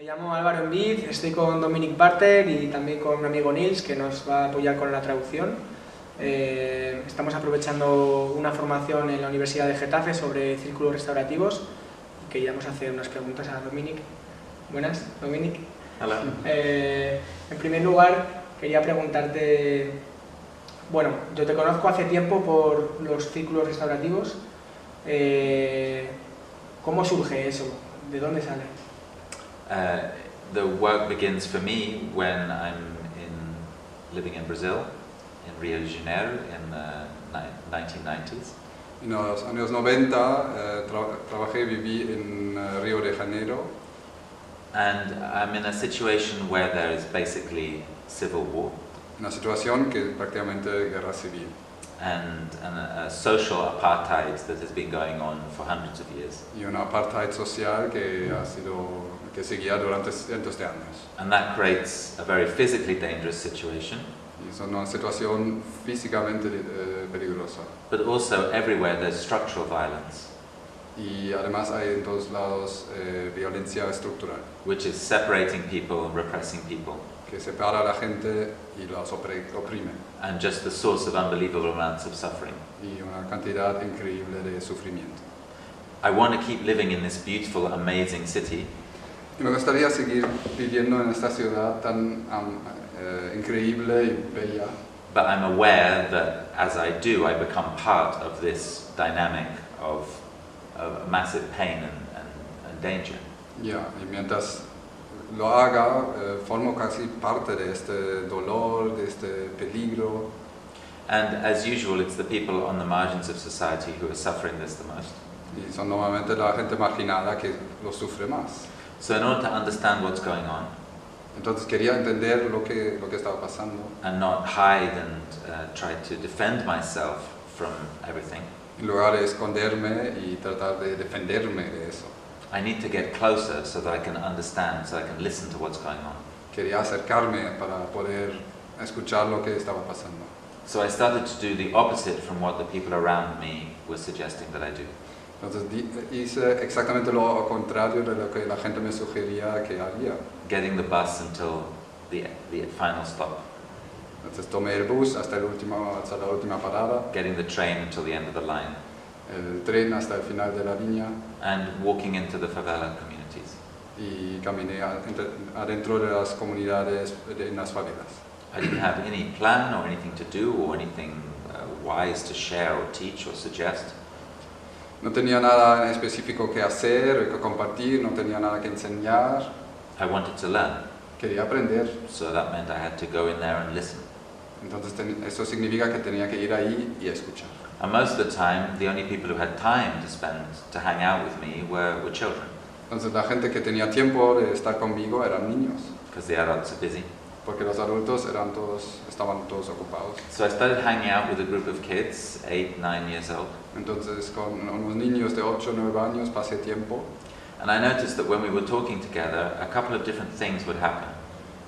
Me llamo Álvaro Envid, estoy con Dominic Barter y también con un amigo Niels que nos va a apoyar con la traducción. Estamos aprovechando una formación en la Universidad de Getafe sobre círculos restaurativos y queríamos hacer unas preguntas a Dominic. Buenas, Dominic. Hola. En primer lugar, quería preguntarte, bueno, yo te conozco hace tiempo por los círculos restaurativos. ¿Cómo surge eso? ¿De dónde sale? The work begins for me when I'm living in Brazil, in Rio de Janeiro, in the 1990s. En los años 90 trabajé y viví en Río de Janeiro. And I'm in a situation where there is basically civil war. Una situación que es prácticamente guerra civil. And a social apartheid that has been going on for hundreds of years. Y una apartheid social que seguía durante cientos de años. And that creates a very physically dangerous situation. Y es una situación físicamente peligrosa. But also everywhere there's structural violence. Y además hay en todos lados violencia estructural. Which is separating people and repressing people. Que separa a la gente y los oprime. And just the source of unbelievable amounts of suffering. Y una cantidad increíble de sufrimiento. I want to keep living in this beautiful, amazing city. Y me gustaría seguir viviendo en esta ciudad tan increíble y bella. But I'm aware that as I do, I become part of this dynamic of massive pain and danger. Ya, y mientras lo haga, formo casi parte de este dolor, de este peligro. And as usual, it's the people on the margins of society who are suffering this the most. Y son normalmente la gente marginada que lo sufre más. So in order to understand what's going on, entonces quería entender lo que estaba pasando. And not hide and try to defend myself from everything. En lugar de esconderme y tratar de defenderme de eso. I need to get closer so that I can understand, so I can listen to what's going on. Quería acercarme para poder escuchar lo que estaba pasando. So I started to do the opposite from what the people around me were suggesting that I do. Entonces hice exactamente lo contrario de lo que la gente me sugería que haría. Getting the bus until the final stop. Entonces tomé el bus hasta la última parada. Getting the train until the end of the line. El tren hasta el final de la línea. And walking into the favela communities. Y caminé adentro de las comunidades en las favelas. I didn't have any plan or anything to do or anything wise to share or teach or suggest. No tenía nada en específico que hacer o que compartir, no tenía nada que enseñar. I wanted to learn. Quería aprender. So that meant I had to go in there and listen. Entonces eso significa que tenía que ir ahí y escuchar. And most of the time, the only people who had time to hang out with me were children. Entonces la gente que tenía tiempo de estar conmigo eran niños. Because the adults are busy. Porque los adultos estaban todos ocupados. So I started hanging out with a group of kids, 8, 9 years old. Entonces con unos niños de 8 o 9 años pasé tiempo. And I noticed that when we were talking together, a couple of different things would happen.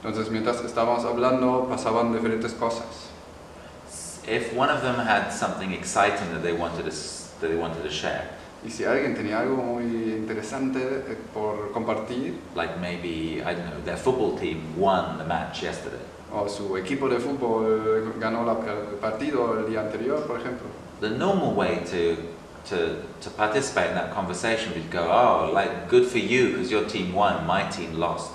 Entonces mientras estábamos hablando pasaban diferentes cosas. If one of them had something exciting that they wanted to share. Y si alguien tenía algo muy interesante por compartir, like maybe, I don't know, their football team won the match yesterday. O su equipo de fútbol ganó el partido el día anterior, por ejemplo. The normal way to participate in that conversation would go, oh, like, good for you because your team won, my team lost.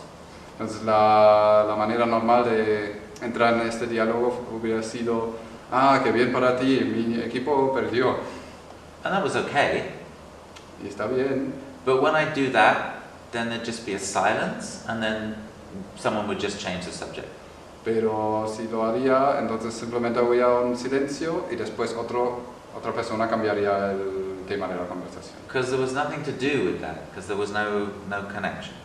Entonces la manera normal de entrar en este diálogo hubiera sido, ah, qué bien para ti, mi equipo perdió. And that was okay. Y está bien. But when I do that, then there'd just be a silence and then someone would just change the subject. Pero si lo haría, entonces simplemente habría un silencio y después otra persona cambiaría el tema de la conversación. Because there was nothing to do with that, because there was no connection.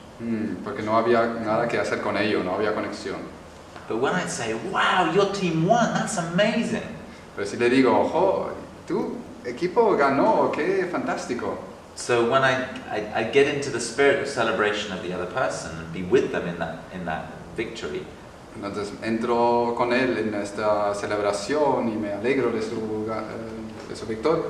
Porque no había nada que hacer con ello, no había conexión. But when I say, wow, your team won, that's amazing. Pero si le digo, ojo, tu equipo ganó, qué fantástico. So when I get into the spirit of celebration of the other person and be with them in that victory. Entonces entro con él en esta celebración y me alegro de su victoria.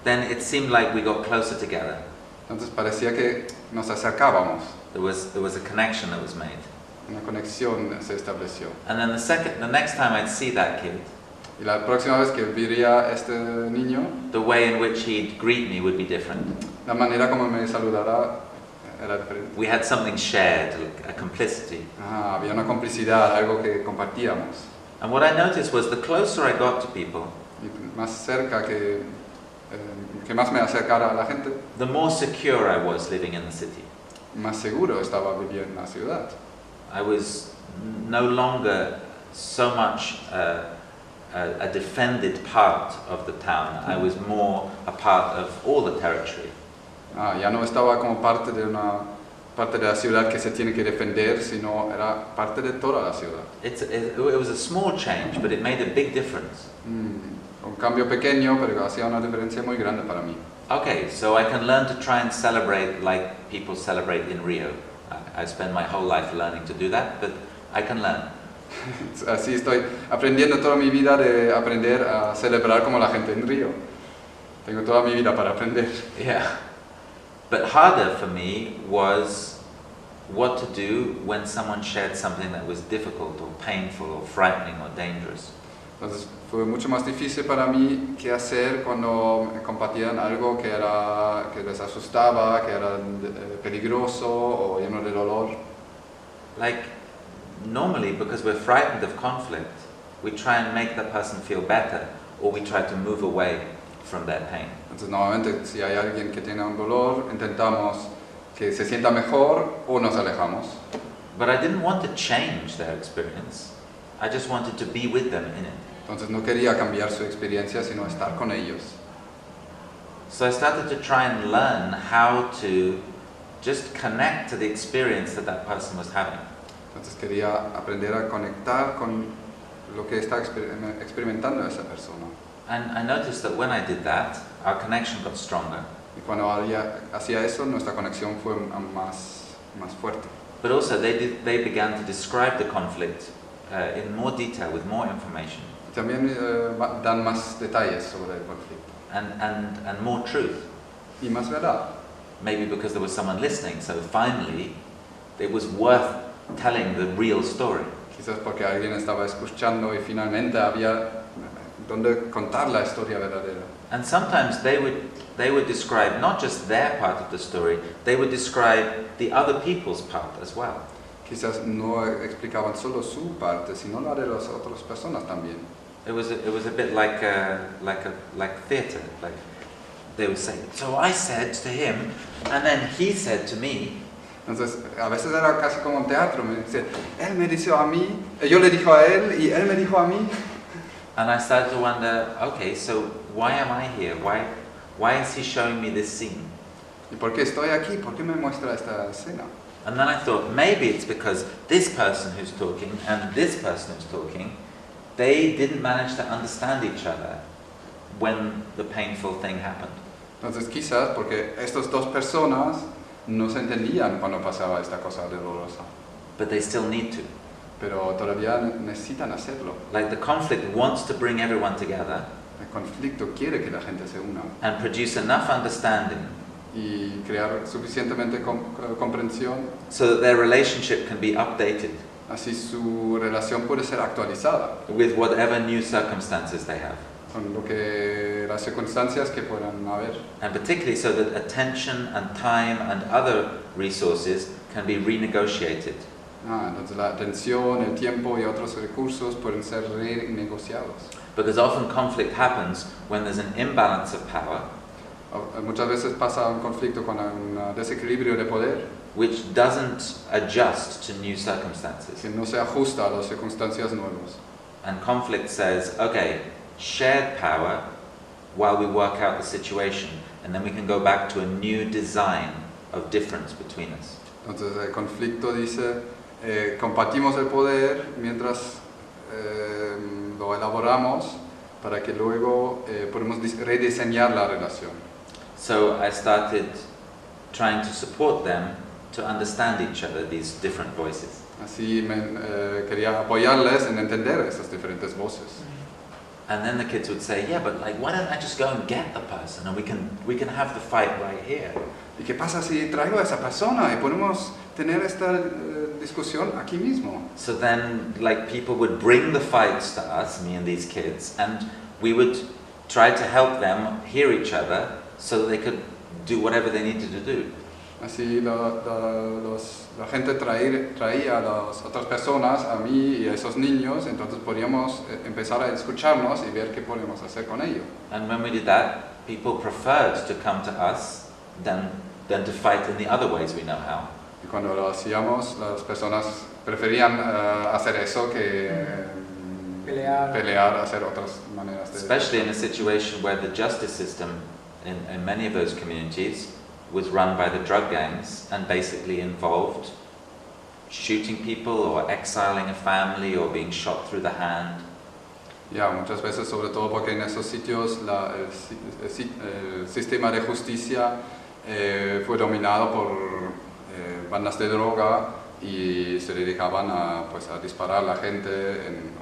Then it seemed like we got closer together. Entonces parecía que nos acercábamos. There was a connection that was made. Una conexión se estableció. And then the next time I'd see that kid, Y la próxima vez que viera a este niño, the way in which he'd greet me would be different. la manera como me saludará era diferente. We had something shared, a complicity. Había una complicidad, algo que compartíamos. And what I noticed was the closer I got to people, Y más cerca que más me acercara a la gente, the more secure I was living in the city. más seguro estaba viviendo en la ciudad. I was no longer so much a defended part of the town. I was more a part of all the territory. Ya no estaba como parte de la ciudad que se tiene que defender, sino era parte de toda la ciudad. It was a small change, but it made a big difference. Un cambio pequeño, pero hacía una diferencia muy grande para mí. Okay, so I can learn to try and celebrate like people celebrate in Rio. I spent my whole life learning to do that, but I can learn. Así estoy aprendiendo toda mi vida de aprender a celebrar como la gente en Río. Tengo toda mi vida para aprender. Yeah. But harder for me was what to do when someone shared something that was difficult or painful or frightening or dangerous. Entonces fue mucho más difícil para mí qué hacer cuando me compartían algo que les asustaba, que era peligroso o lleno de dolor. Like, normally, because we're frightened of conflict, we try and make that person feel better, or we try to move away from their pain. Entonces, normalmente, si hay alguien que tiene un dolor, intentamos que se sienta mejor o nos alejamos. But I didn't want to change their experience. I just wanted to be with them in it. Entonces, no quería cambiar su experiencia, sino estar con ellos. So I started to try and learn how to just connect to the experience that that person was having. Entonces, quería aprender a conectar con lo que está experimentando esa persona. And I noticed that when I did that, our connection got stronger. Y cuando hacía eso, nuestra conexión fue más fuerte. But also they began to describe the conflict in more detail, with more information. También dan más detalles sobre el conflicto. And more truth. Y más verdad. Maybe because there was someone listening, so finally it was worth telling the real story. Quizás porque alguien estaba escuchando y finalmente había donde contar la historia verdadera. And sometimes they would describe not just their part of the story, they would describe the other people's part as well. Quizás no explicaban solo su parte, sino la de las otras personas también. It was a bit like theatre. Like they would say, so I said to him, and then he said to me. Entonces, a veces era casi como un teatro. Me dice, él me dijo a mí, yo le dijo a él y él me dijo a mí. And I started to wonder, okay, so why am I here? Why is he showing me this scene? ¿Y por qué estoy aquí? ¿Por qué me muestra esta escena? And then I thought, maybe it's because this person who's talking and this person who's talking, they didn't manage to understand each other when the painful thing happened. Entonces, quizás porque estas dos personas no se entendían cuando pasaba esta cosa dolorosa. But they still need to. Pero todavía necesitan hacerlo. Like the conflict wants to bring everyone together. El conflicto quiere que la gente se una. And produce enough understanding. Y crear suficientemente comprensión. So that their relationship can be updated. Así su relación puede ser actualizada. With whatever new circumstances they have. Con lo que las circunstancias que puedan haber. And particularly so that attention and time and other resources can be renegotiated. Entonces la atención, el tiempo y otros recursos pueden ser renegociados. Because often conflict happens when there's an imbalance of power. Muchas veces pasa un conflicto con un desequilibrio de poder. Which doesn't adjust to new circumstances. Que no se ajusta a las circunstancias nuevas. And conflict says, okay, shared power while we work out the situation, and then we can go back to a new design of difference between us. Entonces el conflicto dice, compartimos el poder mientras lo elaboramos para que luego podamos rediseñar la relación. So I started trying to support them to understand each other, these different voices. Así quería apoyarles en entender esas diferentes voces. And then the kids would say, yeah, but like, why don't I just go and get the person and we can have the fight right here? ¿Y qué pasa si traigo a esa persona y podemos tener esta discusión aquí mismo. So then, like, people would bring the fights to us, me and these kids, and we would try to help them hear each other so that they could do whatever they needed to do. Así la gente traía a las otras personas, a mí y a esos niños, entonces podíamos empezar a escucharnos y ver qué podemos hacer con ellos. And when we did that, people preferred to come to us than to fight in the other ways we know how. Y cuando lo hacíamos, las personas preferían hacer eso que pelear, hacer otras maneras de... Especially in a situation where the justice system in many of those communities was run by the drug gangs and basically involved shooting people or exiling a family or being shot through the hand. Ya, muchas veces, sobre todo porque en esos sitios el sistema de justicia fue dominado por bandas de droga y se dedicaban a disparar a la gente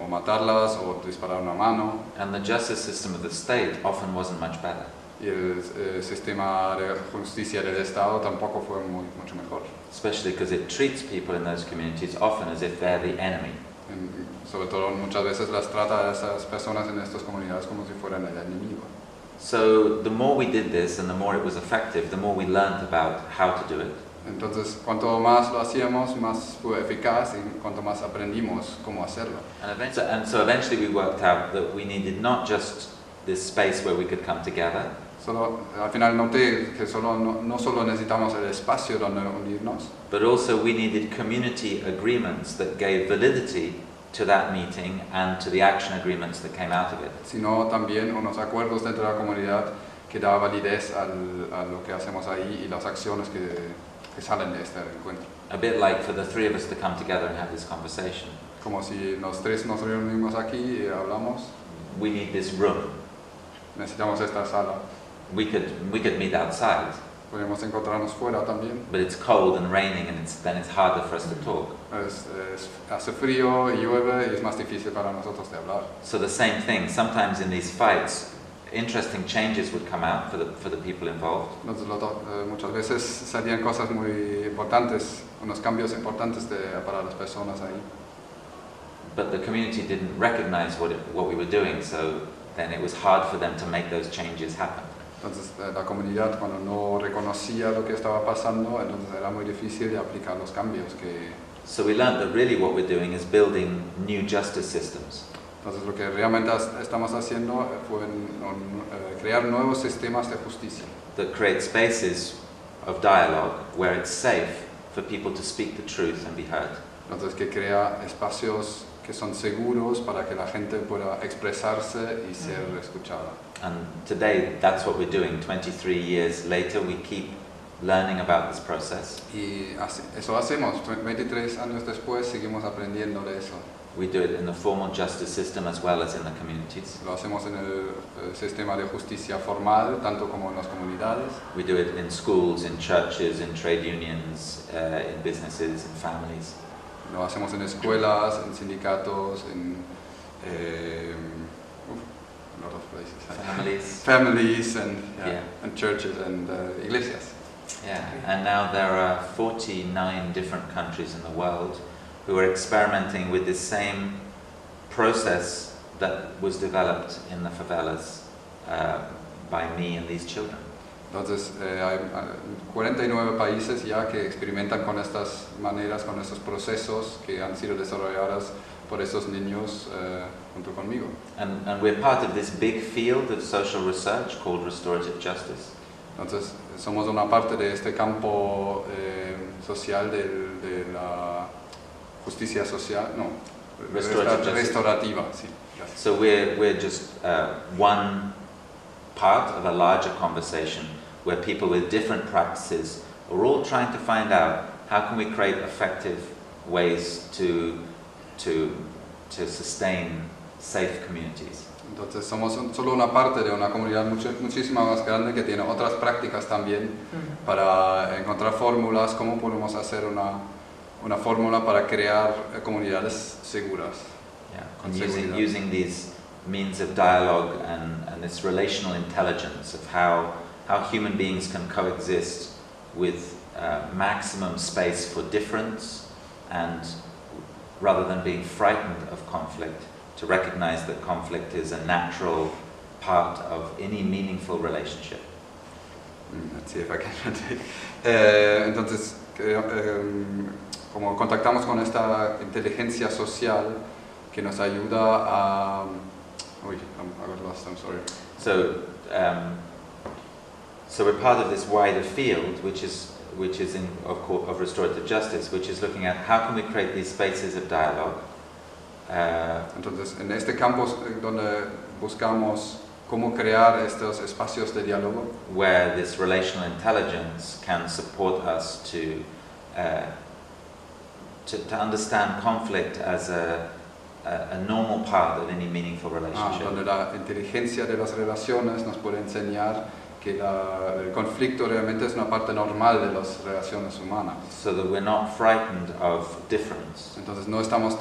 o matarlas o disparar una mano. And the justice system of the state often wasn't much better. Y el sistema de justicia del Estado tampoco fue mucho mejor. Especially because it treats people in those communities often as if they're the enemy. Sobre todo muchas veces las trata a esas personas en estas comunidades como si fueran el enemigo. So the more we did this and the more it was effective, the more we learned about how to do it. Entonces, cuanto más lo hacíamos, más fue eficaz y cuanto más aprendimos cómo hacerlo. And so eventually we worked out that we needed not just this space where we could come together, Al final noté que no solo necesitamos el espacio donde unirnos, but also we needed community agreements that gave validity to that meeting and to the action agreements that came out of it. sino también unos acuerdos dentro de la comunidad que da validez a lo que hacemos ahí y las acciones que salen de este encuentro. A bit like for the three of us to come together and have this conversation. Como si los tres nos reunimos aquí y hablamos, We need this room. necesitamos esta sala. We could meet outside, Podemos encontrarnos fuera también. but it's cold and raining and then it's harder for us to talk. Hace frío y llueve y es más difícil para nosotros de hablar. So the same thing, sometimes in these fights, interesting changes would come out for the people involved. Entonces, muchas veces salían cosas muy importantes, unos cambios importantes para las personas ahí. But the community didn't recognize what we were doing, so then it was hard for them to make those changes happen. Entonces la comunidad, cuando no reconocía lo que estaba pasando, entonces era muy difícil de aplicar los cambios que... So we learned that really what we're doing is building new justice systems. Entonces lo que realmente estamos haciendo fue crear nuevos sistemas de justicia. That create spaces of dialogue where it's safe for people to speak the truth and be heard. Entonces que crea espacios que son seguros para que la gente pueda expresarse y ser escuchada. And today that's what we're doing. 23 years later we keep learning about this process. Y eso hacemos. 23 años después seguimos aprendiendo de eso. We do it in the formal justice system as well as in the communities. Lo hacemos en el sistema de justicia formal, tanto como en las comunidades. We do it in schools, in churches, in trade unions, in businesses, in families. Lo hacemos en escuelas, en sindicatos, en a lot of places. Families and churches and iglesias. Yeah, and now there are 49 different countries in the world who are experimenting with this same process that was developed in the favelas by me and these children. Entonces hay 49 países ya que experimentan con estas maneras, con estos procesos que han sido desarrollados por esos niños junto conmigo. And we're part of this big field of social research called restorative justice. Entonces somos una parte de este campo social de la justicia social, no, restaurativa, sí. Gracias. So we're just one part of a larger conversation where people with different practices are all trying to find out how can we create effective ways to sustain safe communities. Entonces somos solo una parte de una comunidad muchísimo más grande que tiene otras prácticas también para encontrar fórmulas, cómo podemos hacer una fórmula para crear comunidades seguras. Yeah. Using these means of dialogue and this relational intelligence of how human beings can coexist with maximum space for difference, and rather than being frightened of conflict, to recognize that conflict is a natural part of any meaningful relationship. Let's see if I can take. Entonces, como contactamos con esta inteligencia social que nos ayuda a... Uy, I got lost, I'm sorry. So we're part of this wider field, which is of restorative justice, which is looking at how can we create these spaces of dialogue. Entonces, en este campo donde buscamos cómo crear estos espacios de diálogo, where this relational intelligence can support us to understand conflict as a normal part of any meaningful relationship. Donde la inteligencia de las relaciones nos puede enseñar que el conflicto realmente es una parte normal de las relaciones humanas. So that we're not frightened of difference. Entonces no tenemos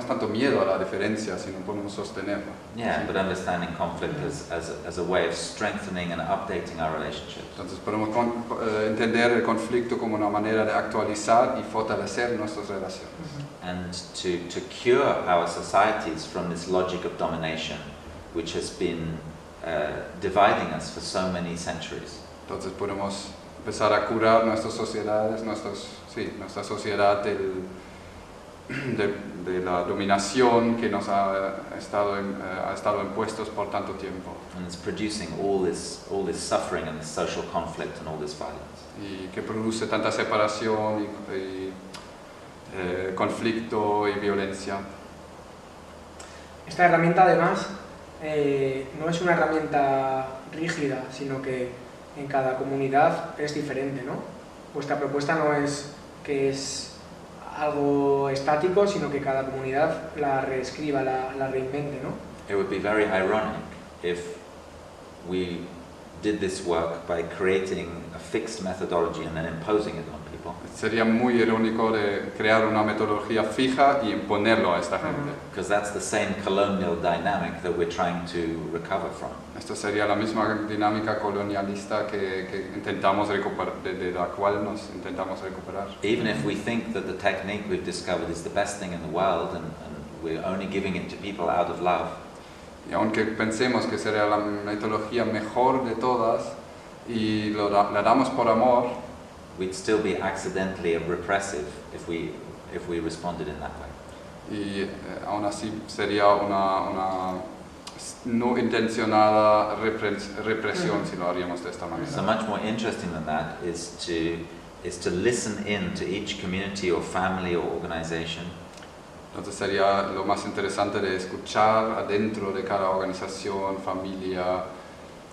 tanto miedo a la diferencia, sino podemos sostenerla. Yeah, but understanding conflict as a way of strengthening and updating our relationships. Entonces podemos entender el conflicto como una manera de actualizar y fortalecer nuestras relaciones. And to cure our societies from this logic of domination, which has been dividing us for so many centuries. Entonces podemos empezar a curar nuestras sociedades, nuestra sociedad de la dominación que nos ha estado impuestos por tanto tiempo. And it's producing all this suffering and this social conflict and all this violence. Y que produce tanta separación y conflicto y violencia. Esta herramienta además no es una herramienta rígida, sino que en cada comunidad es diferente, ¿no? Vuestra propuesta no es que es algo estático, sino que cada comunidad la reescriba, la reinvente, ¿no? It would be very ironic if we did this work by creating a fixed methodology and then imposing it on people. Sería muy irónico de crear una metodología fija y imponerlo a esta gente. Because that's the same colonial dynamic that we're trying to recover from. Esto sería la misma dinámica colonialista que intentamos recuperar, de la cual nos intentamos recuperar. Even if we think that the technique we've discovered is the best thing in the world and we're only giving it to people out of love. Y aunque pensemos que sería la metodología mejor de todas y la damos por amor, we'd still be accidentally repressive if we responded in that way. Y aún así sería una no intencionada represión si lo haríamos de esta manera. So much more interesting than that is to listen in to each community or family or organization. Entonces sería lo más interesante de escuchar adentro de cada organización, familia.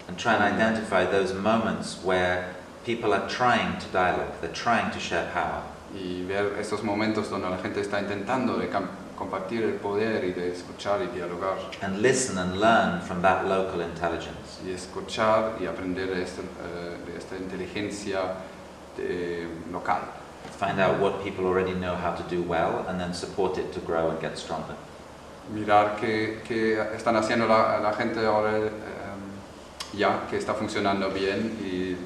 And try and identify those moments where people are trying to dialogue, they're trying to share power. Y ver estos momentos donde la gente está intentando de compartir el poder y de escuchar y dialogar. And listen and learn from that local intelligence. Y escuchar y aprender de esta inteligencia local. Find out what people already know how to do well and then support it to grow and get stronger. Mirar qué están haciendo la gente ahora ya, que está funcionando bien y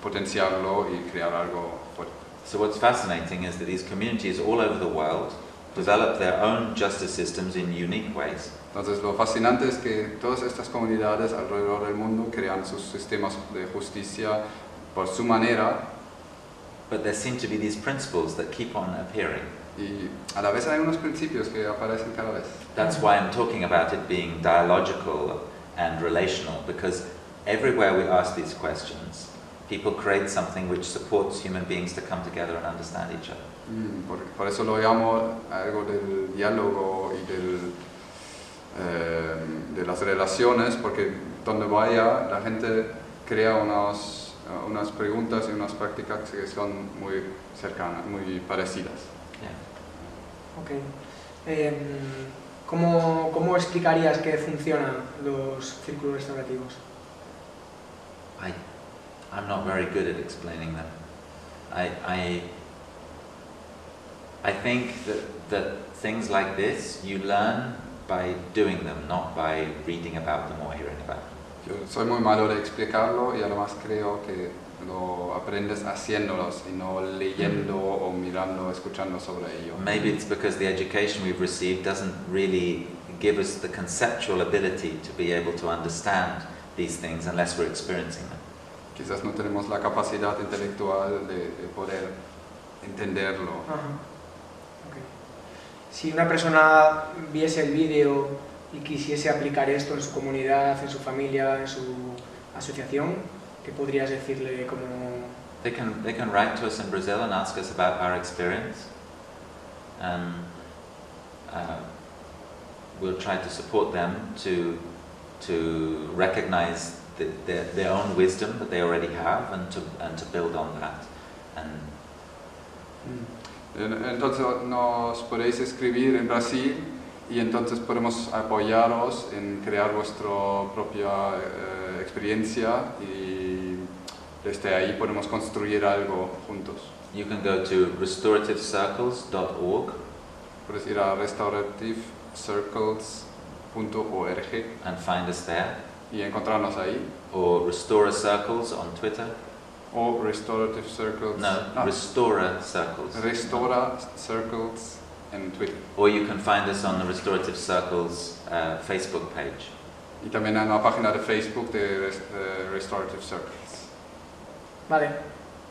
potenciarlo y crear algo fuerte. So what's fascinating is that these communities all over the world develop their own justice systems in unique ways. Entonces lo fascinante es que todas estas comunidades alrededor del mundo crean sus sistemas de justicia por su manera. But there seem to be these principles that keep on appearing. Y a la vez hay unos principios que aparecen cada vez. That's why I'm talking about it being dialogical and relational, because everywhere we ask these questions, people create something which supports human beings to come together and understand each other. Por eso lo llamo algo del diálogo y de las relaciones, porque donde vaya la gente crea unas preguntas y unas prácticas que son muy cercanas, muy parecidas. Yeah. Okay. ¿Cómo explicarías que funcionan los círculos restaurativos? I'm not very good at explaining them. I think that things like this you learn by doing them, not by reading about them or hearing about them. Yo soy muy malo de explicarlo y además creo que lo aprendes haciéndolos y no leyendo o mirando, escuchando sobre ello. Maybe it's because the education we've received doesn't really give us the conceptual ability to be able to understand these things unless we're experiencing them. Quizás no tenemos la capacidad intelectual de poder entenderlo. Okay. Si una persona viese el vídeo y quisiese aplicar esto en su comunidad, en su familia, en su asociación, ¿qué podrías decirle como...? They can write to us in Brazil and ask us about our experience, and we'll try to support them to recognize their own wisdom that they already have and to build on that. Entonces nos podéis escribir en Brasil y entonces podemos apoyaros en crear vuestra propia experiencia y desde ahí podemos construir algo juntos. You can go to restorativecircles.org. Puedes ir a restaurativecircles.org and find us there. Y encontrarnos ahí. Or Restorer Circles on Twitter. O Restorative Circles. Restorer Circles. Restaura Circles en Twitter. Or you can find us on the Restorative Circles Facebook page. Y también en la página de Facebook de Restorative Circles. Vale,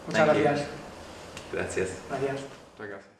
muchas gracias. Gracias. Gracias. Muchas gracias.